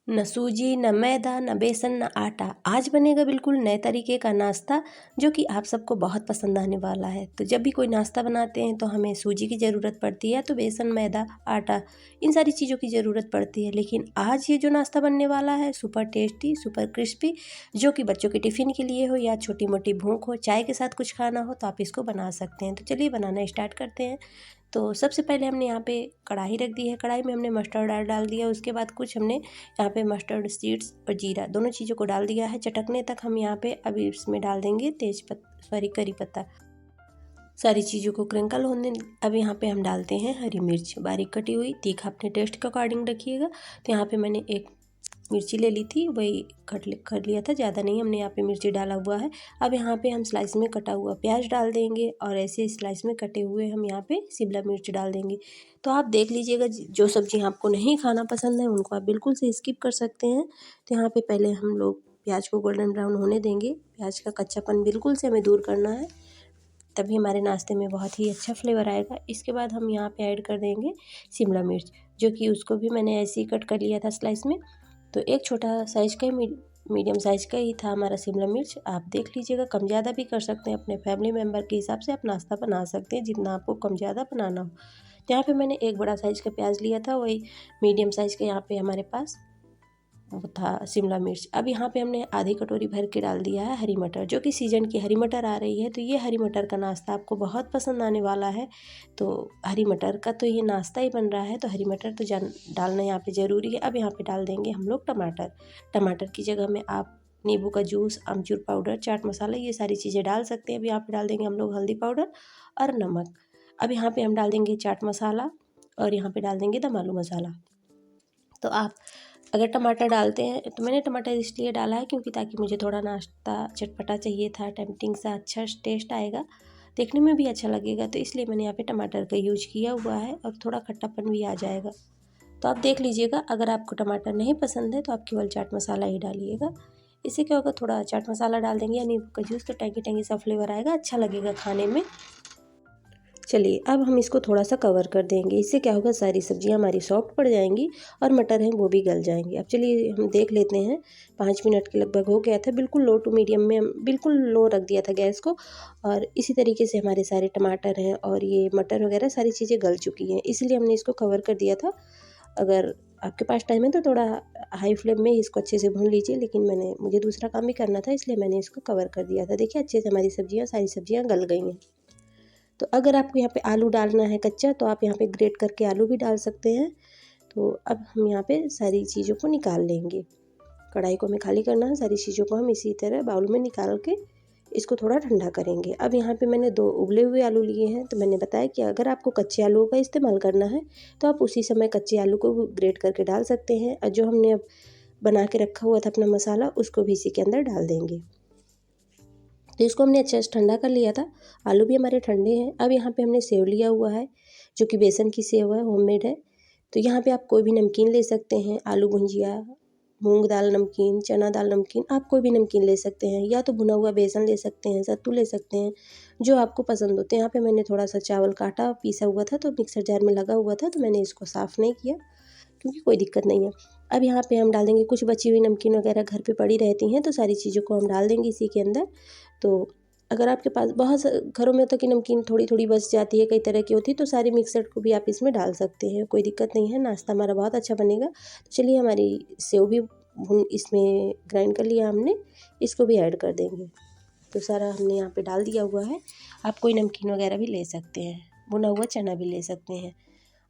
न सूजी, न मैदा, न बेसन, न आटा। आज बनेगा बिल्कुल नए तरीके का नाश्ता जो कि आप सबको बहुत पसंद आने वाला है। तो जब भी कोई नाश्ता बनाते हैं तो हमें सूजी की ज़रूरत पड़ती है, तो बेसन, मैदा, आटा इन सारी चीज़ों की ज़रूरत पड़ती है। लेकिन आज ये जो नाश्ता बनने वाला है सुपर टेस्टी, सुपर क्रिस्पी, जो कि बच्चों के टिफ़िन के लिए हो या छोटी मोटी भूख हो, चाय के साथ कुछ खाना हो तो आप इसको बना सकते हैं। तो चलिए बनाना स्टार्ट करते हैं। तो सबसे पहले हमने यहाँ पे कढ़ाई रख दी है। कढ़ाई में हमने मस्टर्ड ऑयल डाल दिया। उसके बाद कुछ हमने यहाँ पे मस्टर्ड सीड्स और जीरा दोनों चीज़ों को डाल दिया है। चटकने तक हम यहाँ पे अभी इसमें डाल देंगे करी पत्ता। सारी चीज़ों को क्रंकल होने अब यहाँ पे हम डालते हैं हरी मिर्च बारीक कटी हुई। तीखा अपने टेस्ट के अकॉर्डिंग रखिएगा। तो यहाँ पे मैंने एक मिर्ची ले ली थी, वही कर लिया था, ज़्यादा नहीं हमने यहाँ पे मिर्ची डाला हुआ है। अब यहाँ पे हम स्लाइस में कटा हुआ प्याज डाल देंगे और ऐसे स्लाइस में कटे हुए हम यहाँ पे शिमला मिर्च डाल देंगे। तो आप देख लीजिएगा, जो सब्ज़ी आपको नहीं खाना पसंद है उनको आप बिल्कुल से स्किप कर सकते हैं। तो यहाँ पे पहले हम लोग प्याज को गोल्डन ब्राउन होने देंगे। प्याज का कच्चापन बिल्कुल से हमें दूर करना है, तभी हमारे नाश्ते में बहुत ही अच्छा फ्लेवर आएगा। इसके बाद हम यहाँ पे ऐड कर देंगे शिमला मिर्च, जो कि उसको भी मैंने ऐसे ही कट कर लिया था स्लाइस में। तो एक छोटा साइज़ का ही मीडियम साइज़ का ही था हमारा शिमला मिर्च। आप देख लीजिएगा, कम ज़्यादा भी कर सकते हैं, अपने फैमिली मेम्बर के हिसाब से आप नाश्ता बना सकते हैं जितना आपको कम ज़्यादा बनाना हो। तो यहाँ पे मैंने एक बड़ा साइज़ का प्याज लिया था, वही मीडियम साइज़ का यहाँ पे हमारे पास वो था शिमला मिर्च। अब यहाँ पे हमने आधी कटोरी भर के डाल दिया है हरी मटर, जो कि सीजन की हरी मटर आ रही है। तो ये हरी मटर का नाश्ता आपको बहुत पसंद आने वाला है। तो हरी मटर का तो ये नाश्ता ही बन रहा है, तो हरी मटर तो डालना यहाँ पे ज़रूरी है। अब यहाँ पे डाल देंगे हम लोग टमाटर। टमाटर की जगह में आप नींबू का जूस, अमचूर पाउडर, चाट मसाला ये सारी चीज़ें डाल सकते हैं। अब यहाँ पे डाल देंगे हम लोग हल्दी पाउडर और नमक। अब यहाँ पे हम डाल देंगे चाट मसाला और यहाँ पे डाल देंगे दम आलू मसाला। तो आप अगर टमाटर डालते हैं, तो मैंने टमाटर इसलिए डाला है क्योंकि ताकि मुझे थोड़ा नाश्ता चटपटा चाहिए था, टेम्पटिंग सा अच्छा टेस्ट आएगा, देखने में भी अच्छा लगेगा, तो इसलिए मैंने यहाँ पे टमाटर का यूज किया हुआ है और थोड़ा खट्टापन भी आ जाएगा। तो आप देख लीजिएगा, अगर आपको टमाटर नहीं पसंद है तो आप केवल चाट मसाला ही डालिएगा। इससे क्या होगा, थोड़ा चाट मसाला डाल देंगे या नींबू का जूस, तो टैंगी टैंगी सा फ्लेवर आएगा, अच्छा लगेगा खाने में। चलिए अब हम इसको थोड़ा सा कवर कर देंगे। इससे क्या होगा, सारी सब्जियां हमारी सॉफ्ट पड़ जाएंगी और मटर हैं वो भी गल जाएंगे। अब चलिए हम देख लेते हैं, 5 मिनट के लगभग हो गया था। बिल्कुल लो टू मीडियम में, हम बिल्कुल लो रख दिया था गैस को, और इसी तरीके से हमारे सारे टमाटर हैं और ये मटर वगैरह सारी चीज़ें गल चुकी हैं, इसलिए हमने इसको कवर कर दिया था। अगर आपके पास टाइम है तो थोड़ा हाई फ्लेम में इसको अच्छे से भून लीजिए, लेकिन मुझे दूसरा काम भी करना था, इसलिए मैंने इसको कवर कर दिया था। देखिए अच्छे से हमारी सारी सब्जियाँ गल गई हैं। तो अगर आपको यहाँ पे आलू डालना है कच्चा, तो आप यहाँ पे ग्रेट करके आलू भी डाल सकते हैं। तो अब हम यहाँ पे सारी चीज़ों को निकाल लेंगे। कढ़ाई को हमें खाली करना है, सारी चीज़ों को हम इसी तरह बाउल में निकाल के इसको थोड़ा ठंडा करेंगे। अब यहाँ पे मैंने 2 उबले हुए आलू लिए हैं। तो मैंने बताया कि अगर आपको कच्चे आलूओं का इस्तेमाल करना है तो आप उसी समय कच्चे आलू को ग्रेट करके डाल सकते हैं, और जो हमने अब बना के रखा हुआ था अपना मसाला, उसको भी इसी के अंदर डाल देंगे। तो इसको हमने अच्छे से ठंडा कर लिया था। आलू भी हमारे ठंडे हैं। अब यहाँ पे हमने सेव लिया हुआ है, जो कि बेसन की सेव है, होममेड है। तो यहाँ पे आप कोई भी नमकीन ले सकते हैं, आलू भुंजिया, मूंग दाल नमकीन, चना दाल नमकीन, आप कोई भी नमकीन ले सकते हैं, या तो भुना हुआ बेसन ले सकते हैं, सत्तू ले सकते हैं, जो आपको पसंद होते हैं। यहाँ पे मैंने थोड़ा सा चावल काटा पीसा हुआ था, तो मिक्सर जार में लगा हुआ था, तो मैंने इसको साफ़ नहीं किया क्योंकि कोई दिक्कत नहीं है। अब यहाँ पे हम डाल देंगे, कुछ बची हुई नमकीन वगैरह घर पे पड़ी रहती हैं, तो सारी चीज़ों को हम डाल देंगे इसी के अंदर। तो अगर आपके पास बहुत घरों में होता है कि नमकीन थोड़ी थोड़ी बच जाती है, कई तरह की होती है, तो सारी मिक्सड को भी आप इसमें डाल सकते हैं, कोई दिक्कत नहीं है, नाश्ता हमारा बहुत अच्छा बनेगा। तो चलिए हमारी सेव भी इसमें ग्राइंड कर लिया हमने, इसको भी ऐड कर देंगे। तो सारा हमने यहाँ पे डाल दिया हुआ है। आप कोई नमकीन वगैरह भी ले सकते हैं, भुना हुआ चना भी ले सकते हैं।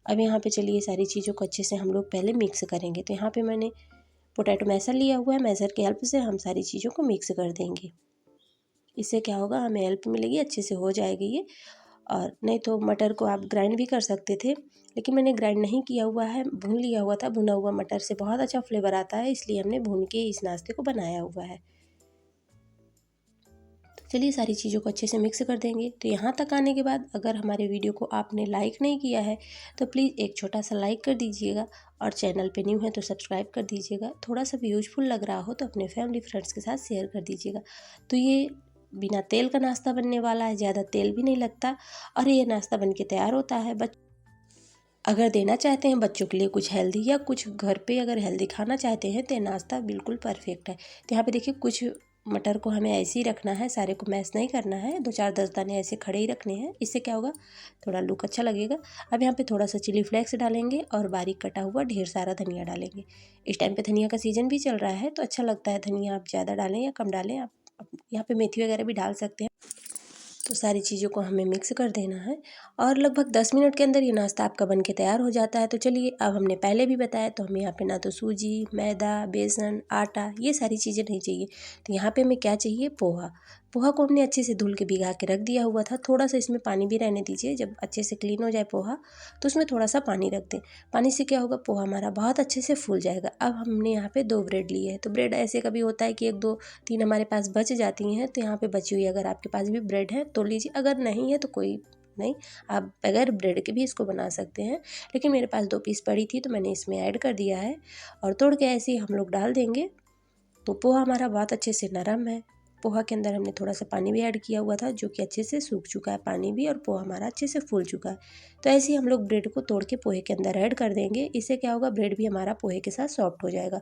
अब यहाँ पे चलिए सारी चीज़ों को अच्छे से हम लोग पहले मिक्स करेंगे। तो यहाँ पे मैंने पोटैटो मैशर लिया हुआ है, मैशर की हेल्प से हम सारी चीज़ों को मिक्स कर देंगे। इससे क्या होगा, हमें हेल्प मिलेगी, अच्छे से हो जाएगी ये। और नहीं तो मटर को आप ग्राइंड भी कर सकते थे, लेकिन मैंने ग्राइंड नहीं किया हुआ है, भून लिया हुआ था। भुना हुआ मटर से बहुत अच्छा फ्लेवर आता है, इसलिए हमने भून के इस नाश्ते को बनाया हुआ है। चलिए सारी चीज़ों को अच्छे से मिक्स कर देंगे। तो यहाँ तक आने के बाद अगर हमारे वीडियो को आपने लाइक नहीं किया है तो प्लीज़ एक छोटा सा लाइक कर दीजिएगा, और चैनल पे न्यू है तो सब्सक्राइब कर दीजिएगा। थोड़ा सा भी यूजफुल लग रहा हो तो अपने फैमिली फ्रेंड्स के साथ शेयर कर दीजिएगा। तो ये बिना तेल का नाश्ता बनने वाला है, ज़्यादा तेल भी नहीं लगता, और ये नाश्ता बन के तैयार होता है। अगर देना चाहते हैं बच्चों के लिए कुछ हेल्दी या कुछ घर पे अगर हेल्दी खाना चाहते हैं तो नाश्ता बिल्कुल परफेक्ट है। तो यहाँ पे देखिए कुछ मटर को हमें ऐसे ही रखना है, सारे को मैश नहीं करना है, 2-4-10 दाने ऐसे खड़े ही रखने हैं। इससे क्या होगा, थोड़ा लुक अच्छा लगेगा। अब यहाँ पे थोड़ा सा चिली फ्लेक्स डालेंगे और बारीक कटा हुआ ढेर सारा धनिया डालेंगे। इस टाइम पे धनिया का सीज़न भी चल रहा है तो अच्छा लगता है धनिया, आप ज़्यादा डालें या कम डालें। आप यहाँ पे मेथी वगैरह भी डाल सकते हैं। तो सारी चीज़ों को हमें मिक्स कर देना है और लगभग 10 मिनट के अंदर ये नाश्ता आपका बनके तैयार हो जाता है। तो चलिए, अब हमने पहले भी बताया तो हमें यहाँ पे ना तो सूजी, मैदा, बेसन, आटा ये सारी चीज़ें नहीं चाहिए। तो यहाँ पे हमें क्या चाहिए, पोहा। पोहा को हमने अच्छे से धुल के भिगा के रख दिया हुआ था। थोड़ा सा इसमें पानी भी रहने दीजिए, जब अच्छे से क्लीन हो जाए पोहा तो उसमें थोड़ा सा पानी रख दें। पानी से क्या होगा, पोहा हमारा बहुत अच्छे से फूल जाएगा। अब हमने यहाँ पे 2 ब्रेड लिए हैं। तो ब्रेड ऐसे कभी होता है कि 1, 2, 3 हमारे पास बच जाती हैं। तो यहाँ पे बची हुई अगर आपके पास भी ब्रेड है तो लीजिए, अगर नहीं है तो कोई नहीं, आप बगैर ब्रेड के भी इसको बना सकते हैं। लेकिन मेरे पास 2 पीस पड़ी थी तो मैंने इसमें ऐड कर दिया है और तोड़ के ऐसे ही हम लोग डाल देंगे। तो पोहा हमारा बहुत अच्छे से नरम है। पोहा के अंदर हमने थोड़ा सा पानी भी ऐड किया हुआ था जो कि अच्छे से सूख चुका है पानी भी, और पोहा हमारा अच्छे से फूल चुका है। तो ऐसे ही हम लोग ब्रेड को तोड़ के पोहे के अंदर ऐड कर देंगे। इससे क्या होगा, ब्रेड भी हमारा पोहे के साथ सॉफ्ट हो जाएगा।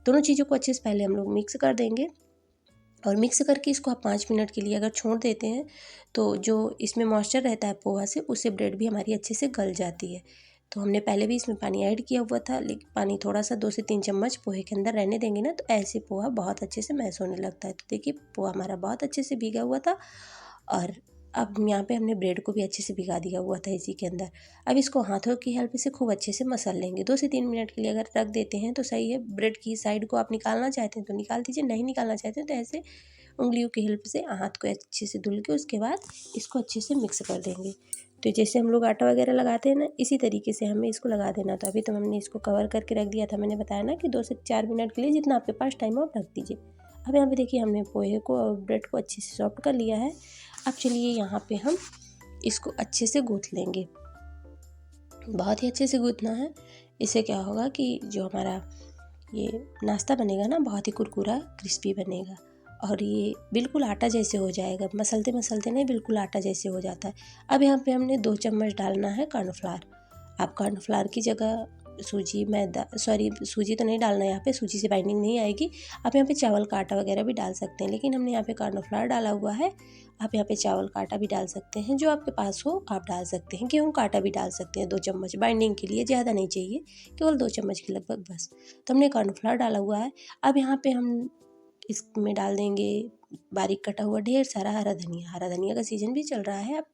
दोनों चीज़ों को अच्छे से पहले हम लोग मिक्स कर देंगे और मिक्स करके इसको आप 5 मिनट के लिए अगर छोड़ देते हैं तो जो इसमें मॉइस्चर रहता है पोहा से, उससे ब्रेड भी हमारी अच्छे से गल जाती है। तो हमने पहले भी इसमें पानी ऐड किया हुआ था, लेकिन पानी थोड़ा सा 2 से 3 चम्मच पोहे के अंदर रहने देंगे ना तो ऐसे पोहा बहुत अच्छे से मैश होने लगता है। तो देखिए पोहा हमारा बहुत अच्छे से भीगा हुआ था और अब यहाँ पे हमने ब्रेड को भी अच्छे से भिगा दिया हुआ था इसी के अंदर। अब इसको हाथों की हेल्प से खूब अच्छे से मसल लेंगे। 2 से 3 मिनट के लिए अगर रख देते हैं तो सही है। ब्रेड की साइड को आप निकालना चाहते हैं तो निकाल दीजिए, नहीं निकालना चाहते हैं तो ऐसे उंगलियों की हेल्प से हाथ को अच्छे से धुल के उसके बाद इसको अच्छे से मिक्स कर देंगे। तो जैसे हम लोग आटा वगैरह लगाते हैं ना, इसी तरीके से हमें इसको लगा देना। तो अभी तो हमने इसको कवर करके रख दिया था, मैंने बताया ना कि 2 से 4 मिनट के लिए जितना आपके पास टाइम हो आप रख दीजिए। अब यहाँ पे देखिए हमने पोहे को और ब्रेड को अच्छे से सॉफ्ट कर लिया है। अब चलिए यहाँ पे हम इसको अच्छे से गूँथ लेंगे, बहुत ही अच्छे से गूँथना है। इससे क्या होगा कि जो हमारा ये नाश्ता बनेगा ना, बहुत ही कुरकुरा क्रिस्पी बनेगा और ये बिल्कुल आटा जैसे हो जाएगा। मसलते मसलते नहीं, बिल्कुल आटा जैसे हो जाता है। अब यहाँ पे हमने 2 चम्मच डालना है कॉर्नफ्लावर। आप कॉर्नफ्लावर की जगह सूजी, मैदा, सॉरी सूजी तो नहीं डालना है यहाँ पे, सूजी से बाइंडिंग नहीं आएगी। आप यहाँ पे चावल का आटा वगैरह भी डाल सकते हैं, लेकिन हमने यहाँ पे कॉर्नफ्लावर डाला हुआ है। आप यहाँ पे चावल का आटा भी डाल सकते हैं, जो आपके पास हो आप डाल सकते हैं। गेहूँ का आटा भी डाल सकते हैं 2 चम्मच बाइंडिंग के लिए, ज़्यादा नहीं चाहिए, केवल 2 चम्मच के लगभग बस। तो हमने कॉर्नफ्लावर डाला हुआ है। अब यहाँ पे हम इसमें डाल देंगे बारीक कटा हुआ ढेर सारा हरा धनिया। हरा धनिया का सीज़न भी चल रहा है, आप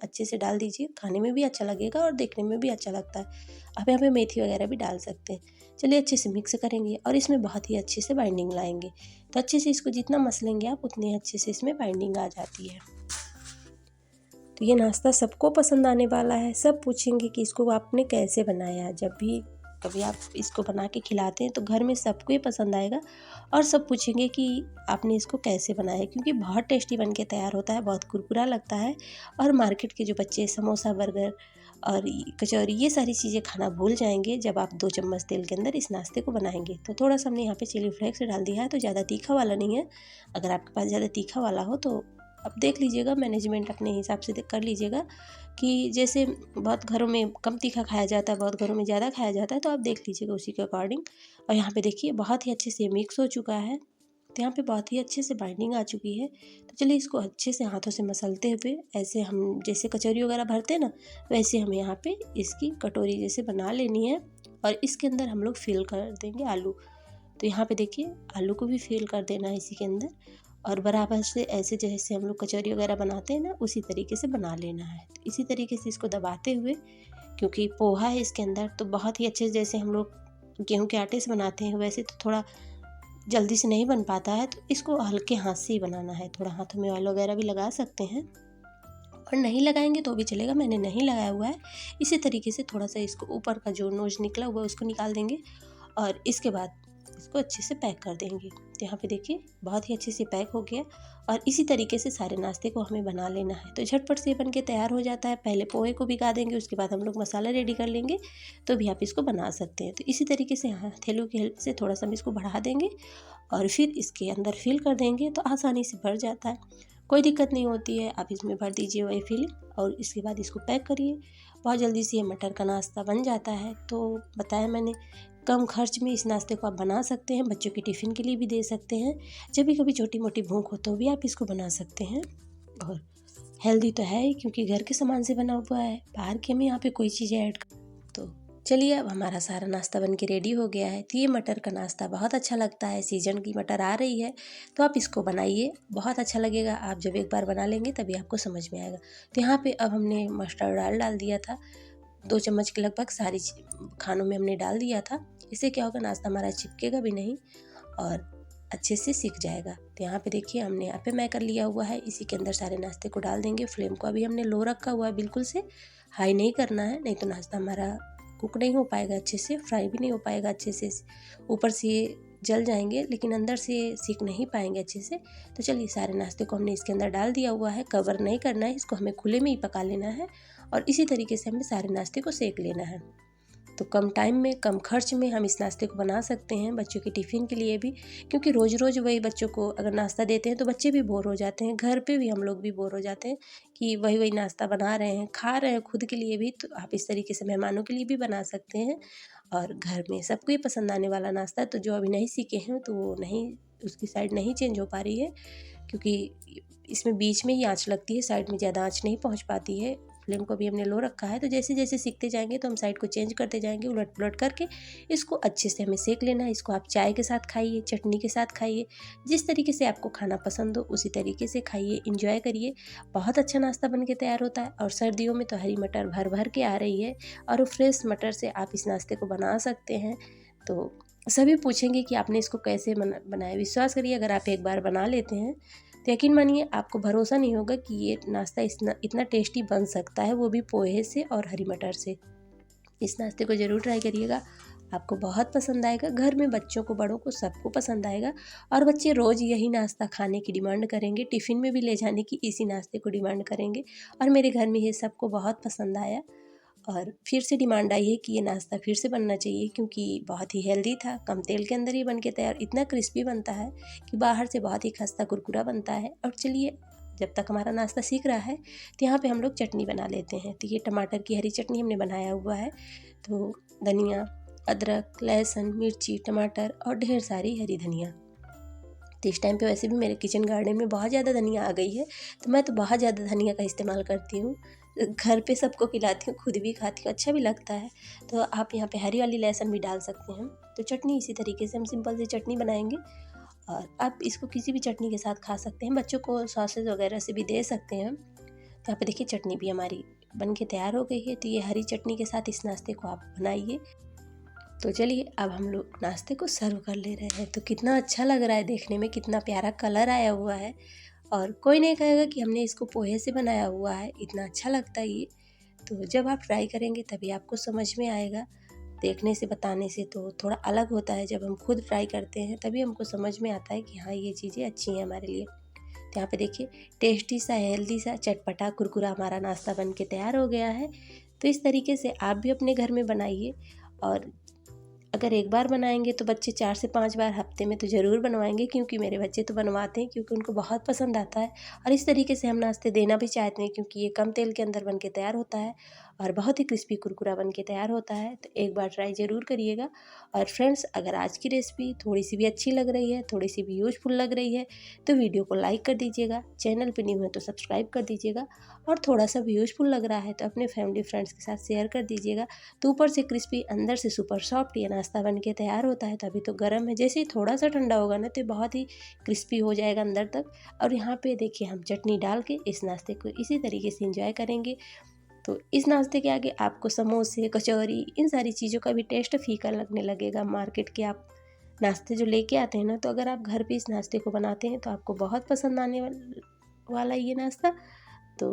अच्छे से डाल दीजिए, खाने में भी अच्छा लगेगा और देखने में भी अच्छा लगता है। आप यहाँ पे मेथी वगैरह भी डाल सकते हैं। चलिए अच्छे से मिक्स करेंगे और इसमें बहुत ही अच्छे से बाइंडिंग लाएंगे। तो अच्छे से इसको जितना मसलेंगे आप उतने अच्छे से इसमें बाइंडिंग आ जाती है। तो ये नाश्ता सबको पसंद आने वाला है। सब पूछेंगे कि इसको आपने कैसे बनाया। जब भी कभी आप इसको बना के खिलाते हैं तो घर में सबको ही पसंद आएगा और सब पूछेंगे कि आपने इसको कैसे बनाया, क्योंकि बहुत टेस्टी बन के तैयार होता है, बहुत कुरकुरा लगता है। और मार्केट के जो बच्चे समोसा, बर्गर और कचौरी ये सारी चीज़ें खाना भूल जाएंगे जब आप 2 चम्मच तेल के अंदर इस नाश्ते को बनाएंगे। तो थोड़ा सा हमने यहाँ पे चिली फ्लेक्स डाल दिया है, तो ज़्यादा तीखा वाला नहीं है। अगर आपके पास ज़्यादा तीखा वाला हो तो अब देख लीजिएगा, मैनेजमेंट अपने हिसाब से कर लीजिएगा कि जैसे बहुत घरों में कम तीखा खाया जाता है, बहुत घरों में ज़्यादा खाया जाता है, तो आप देख लीजिएगा उसी के अकॉर्डिंग। और यहाँ पे देखिए बहुत ही अच्छे से मिक्स हो चुका है, तो यहाँ पे बहुत ही अच्छे से बाइंडिंग आ चुकी है। तो चलिए इसको अच्छे से हाथों से मसलते हुए ऐसे हम जैसे कचौरी वगैरह भरते हैं ना, वैसे हमें यहाँ पे इसकी कटोरी जैसे बना लेनी है और इसके अंदर हम लोग फिल कर देंगे आलू। तो यहाँ पे देखिए आलू को भी फिल कर देना है इसी के अंदर और बराबर से ऐसे जैसे हम लोग कचौरी वगैरह बनाते हैं ना, उसी तरीके से बना लेना है। तो इसी तरीके से इसको दबाते हुए, क्योंकि पोहा है इसके अंदर, तो बहुत ही अच्छे से जैसे हम लोग गेहूं के आटे से बनाते हैं वैसे तो थोड़ा जल्दी से नहीं बन पाता है। तो इसको हल्के हाथ से ही बनाना है। थोड़ा हाथों में ऑयल वगैरह भी लगा सकते हैं और नहीं लगाएंगे तो भी चलेगा, मैंने नहीं लगाया हुआ है। इसी तरीके से थोड़ा सा इसको ऊपर का जो नोज निकला हुआ है उसको निकाल देंगे और इसके बाद इसको अच्छे से पैक कर देंगे। तो यहाँ पे देखिए बहुत ही अच्छे से पैक हो गया और इसी तरीके से सारे नाश्ते को हमें बना लेना है। तो झटपट से बन के तैयार हो जाता है। पहले पोहे को भिगा देंगे, उसके बाद हम लोग मसाला रेडी कर लेंगे, तो भी आप इसको बना सकते हैं। तो इसी तरीके से हथेलियों की हेल्प से थोड़ा सा हम इसको बढ़ा देंगे और फिर इसके अंदर फिल कर देंगे, तो आसानी से भर जाता है, कोई दिक्कत नहीं होती है। आप इसमें भर दीजिए वही फिलिंग और इसके बाद इसको पैक करिए बहुत जल्दी से ये मटर का नाश्ता बन जाता है। तो बताया मैंने, कम खर्च में इस नाश्ते को आप बना सकते हैं, बच्चों के टिफ़िन के लिए भी दे सकते हैं। जब भी कभी छोटी मोटी भूख हो तो भी आप इसको बना सकते हैं। और हेल्दी तो है ही, क्योंकि घर के सामान से बना हुआ है, बाहर के में यहाँ पे कोई चीज़ें ऐड। तो चलिए, अब हमारा सारा नाश्ता बन के रेडी हो गया है। तो ये मटर का नाश्ता बहुत अच्छा लगता है, सीजन की मटर आ रही है तो आप इसको बनाइए, बहुत अच्छा लगेगा। आप जब एक बार बना लेंगे तभी आपको समझ में आएगा। तो यहाँ पे अब हमने मस्टर्ड ऑयल डाल दिया था, 2 चम्मच के लगभग सारी खानों में हमने डाल दिया था। इससे क्या होगा, नाश्ता हमारा चिपकेगा भी नहीं और अच्छे से सीख जाएगा। तो यहाँ पे देखिए, हमने यहाँ पे मैं कर लिया हुआ है, इसी के अंदर सारे नाश्ते को डाल देंगे। फ्लेम को अभी हमने लो रखा हुआ है, बिल्कुल से हाई नहीं करना है, नहीं तो नाश्ता हमारा कुक नहीं हो पाएगा अच्छे से, फ्राई भी नहीं हो पाएगा अच्छे से। ऊपर से ये जल जाएंगे लेकिन अंदर से सीख नहीं पाएंगे अच्छे से। तो चलिए, सारे नाश्ते को हमने इसके अंदर डाल दिया हुआ है, कवर नहीं करना है, इसको हमें खुले में ही पका लेना है और इसी तरीके से हमें सारे नाश्ते को सेक लेना है। तो कम टाइम में, कम खर्च में हम इस नाश्ते को बना सकते हैं बच्चों के टिफ़िन के लिए भी, क्योंकि रोज़ रोज़ वही बच्चों को अगर नाश्ता देते हैं तो बच्चे भी बोर हो जाते हैं, घर पे भी हम लोग भी बोर हो जाते हैं कि वही वही नाश्ता बना रहे हैं, खा रहे हैं खुद के लिए भी। तो आप इस तरीके से मेहमानों के लिए भी बना सकते हैं और घर में सबको ये पसंद आने वाला नाश्ता। तो जो अभी नहीं सीखे हैं तो वो नहीं, उसकी साइड नहीं चेंज हो पा रही है, क्योंकि इसमें बीच में ही आँच लगती है, साइड में ज़्यादा आँच नहीं पहुँच पाती है। फ्लेम को भी हमने लो रखा है। तो जैसे जैसे सीखते जाएंगे तो हम साइड को चेंज करते जाएंगे, उलट पुलट करके इसको अच्छे से हमें सेक लेना है। इसको आप चाय के साथ खाइए, चटनी के साथ खाइए, जिस तरीके से आपको खाना पसंद हो उसी तरीके से खाइए, इंजॉय करिए। बहुत अच्छा नाश्ता बन के तैयार होता है। और सर्दियों में तो हरी मटर भर भर के आ रही है और फ्रेश मटर से आप इस नाश्ते को बना सकते हैं। तो सभी पूछेंगे कि आपने इसको कैसे बनाया। विश्वास करिए, अगर आप एक बार बना लेते हैं तो यकीन मानिए आपको भरोसा नहीं होगा कि ये नाश्ता इतना टेस्टी बन सकता है, वो भी पोहे से और हरी मटर से। इस नाश्ते को ज़रूर ट्राई करिएगा, आपको बहुत पसंद आएगा। घर में बच्चों को, बड़ों को, सबको पसंद आएगा और बच्चे रोज़ यही नाश्ता खाने की डिमांड करेंगे, टिफ़िन में भी ले जाने की इसी नाश्ते को डिमांड करेंगे। और मेरे घर में ये सबको बहुत पसंद आया और फिर से डिमांड आई है कि ये नाश्ता फिर से बनना चाहिए, क्योंकि बहुत ही हेल्दी था, कम तेल के अंदर ही बन के तैयार, इतना क्रिस्पी बनता है कि बाहर से बहुत ही खस्ता कुरकुरा बनता है। और चलिए, जब तक हमारा नाश्ता सीख रहा है तो यहाँ पे हम लोग चटनी बना लेते हैं। तो ये टमाटर की हरी चटनी हमने बनाया हुआ है। तो धनिया, अदरक, लहसुन, मिर्ची, टमाटर और ढेर सारी हरी धनिया। तो इस टाइम पे वैसे भी मेरे किचन गार्डन में बहुत ज़्यादा धनिया आ गई है, तो मैं तो बहुत ज़्यादा धनिया का इस्तेमाल करती हूँ। घर पे सबको खिलाती हूँ, खुद भी खाती हूँ, अच्छा भी लगता है। तो आप यहाँ पे हरी वाली लहसुन भी डाल सकते हैं। तो चटनी इसी तरीके से हम सिंपल सी चटनी बनाएंगे और आप इसको किसी भी चटनी के साथ खा सकते हैं, बच्चों को सॉसेज वगैरह से भी दे सकते हैं। तो यहाँ पे देखिए, चटनी भी हमारी बन के तैयार हो गई है। तो ये हरी चटनी के साथ इस नाश्ते को आप बनाइए। तो चलिए, अब हम लोग नाश्ते को सर्व कर ले रहे हैं। तो कितना अच्छा लग रहा है देखने में, कितना प्यारा कलर आया हुआ है और कोई नहीं कहेगा कि हमने इसको पोहे से बनाया हुआ है, इतना अच्छा लगता है ये। तो जब आप ट्राई करेंगे तभी आपको समझ में आएगा। देखने से, बताने से तो थोड़ा अलग होता है, जब हम खुद ट्राई करते हैं तभी हमको समझ में आता है कि हाँ, ये चीज़ें अच्छी हैं हमारे लिए। तो यहाँ पे देखिए, टेस्टी सा, हेल्दी सा, चटपटा कुरकुरा हमारा नाश्ता बन के तैयार हो गया है। तो इस तरीके से आप भी अपने घर में बनाइए और अगर एक बार बनाएंगे तो बच्चे 4 से 5 बार हफ्ते में तो ज़रूर बनवाएंगे, क्योंकि मेरे बच्चे तो बनवाते हैं, क्योंकि उनको बहुत पसंद आता है। और इस तरीके से हम नाश्ते देना भी चाहते हैं, क्योंकि ये कम तेल के अंदर बन के तैयार होता है और बहुत ही क्रिस्पी कुरकुरा बन के तैयार होता है। तो एक बार ट्राई ज़रूर करिएगा। और फ्रेंड्स, अगर आज की रेसिपी थोड़ी सी भी अच्छी लग रही है, थोड़ी सी भी यूजफुल लग रही है, तो वीडियो को लाइक कर दीजिएगा, चैनल पर न्यू है तो सब्सक्राइब कर दीजिएगा और थोड़ा सा भी यूजफुल लग रहा है तो अपने फैमिली फ्रेंड्स के साथ शेयर कर दीजिएगा। तो ऊपर से क्रिस्पी, अंदर से सुपर सॉफ्ट ये नाश्ता बन के तैयार होता है। तो अभी तो गर्म है, जैसे ही थोड़ा सा ठंडा होगा ना तो बहुत ही क्रिस्पी हो जाएगा अंदर तक। और यहाँ पे देखिए, हम चटनी डाल के इस नाश्ते को इसी तरीके से एंजॉय करेंगे। तो इस नाश्ते के आगे आपको समोसे, कचौरी, इन सारी चीज़ों का भी टेस्ट फीका लगने लगेगा। मार्केट के आप नाश्ते जो लेके आते हैं ना, तो अगर आप घर पे इस नाश्ते को बनाते हैं तो आपको बहुत पसंद आने वाला ये नाश्ता। तो